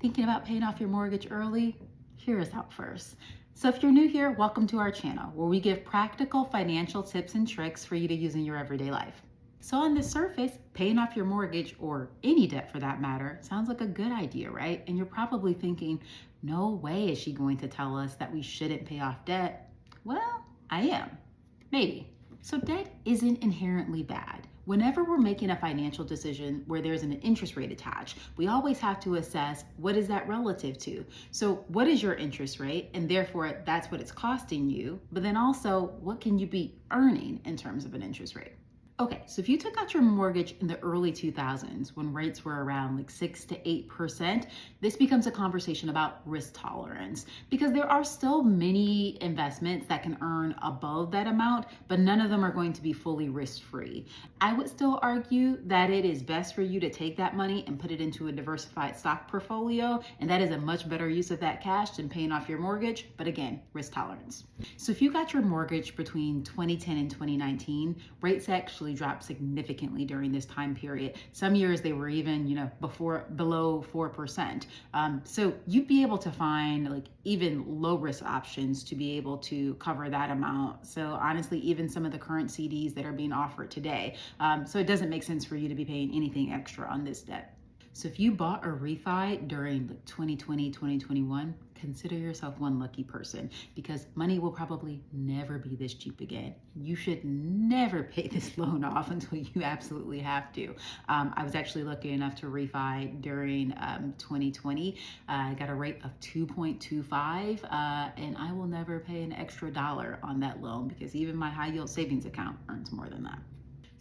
Thinking about paying off your mortgage early? Hear us out first. So, if you're new here, welcome to our channel where we give practical financial tips and tricks for you to use in your everyday life. So, on the surface, paying off your mortgage or any debt for that matter sounds like a good idea, right? And you're probably thinking, no way is she going to tell us that we shouldn't pay off debt. Well, I am. Maybe. So, debt isn't inherently bad. Whenever we're making a financial decision where there's an interest rate attached, we always have to assess what is that relative to. So, what is your interest rate? And therefore, that's what it's costing you. But then also, what can you be earning in terms of an interest rate? Okay, so if you took out your mortgage in the early 2000s when rates were around like 6 to 8%, this becomes a conversation about risk tolerance because there are still many investments that can earn above that amount, but none of them are going to be fully risk-free. I would still argue that it is best for you to take that money and put it into a diversified stock portfolio, and that is a much better use of that cash than paying off your mortgage, but again, risk tolerance. So if you got your mortgage between 2010 and 2019, rates actually dropped significantly during this time period. Some years they were even, below 4%. So you'd be able to find like even low risk options to be able to cover that amount. So honestly, even some of the current CDs that are being offered today. So it doesn't make sense for you to be paying anything extra on this debt. So if you bought a refi during 2020, 2021, consider yourself one lucky person because money will probably never be this cheap again. You should never pay this loan off until you absolutely have to. I was actually lucky enough to refi during 2020. I got a rate of 2.25 and I will never pay an extra dollar on that loan because even my high yield savings account earns more than that.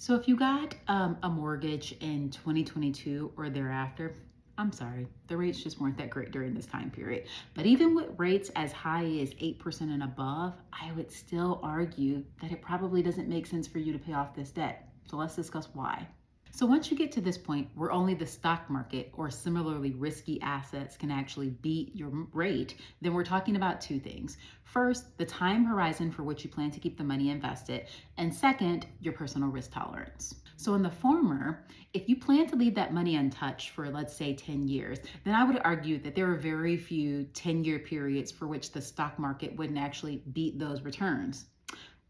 So if you got a mortgage in 2022 or thereafter, I'm sorry, the rates just weren't that great during this time period. But even with rates as high as 8% and above, I would still argue that it probably doesn't make sense for you to pay off this debt. So let's discuss why. So once you get to this point where only the stock market or similarly risky assets can actually beat your rate, then we're talking about two things. First, the time horizon for which you plan to keep the money invested, and second, your personal risk tolerance. So in the former, if you plan to leave that money untouched for let's say 10 years, then I would argue that there are very few 10-year periods for which the stock market wouldn't actually beat those returns.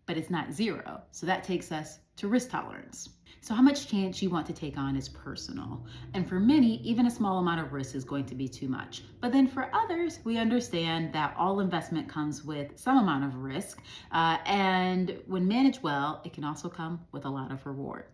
But it's not zero. So that takes us to risk tolerance. So how much chance you want to take on is personal. And for many, even a small amount of risk is going to be too much. But then for others, we understand that all investment comes with some amount of risk. And when managed well, it can also come with a lot of reward.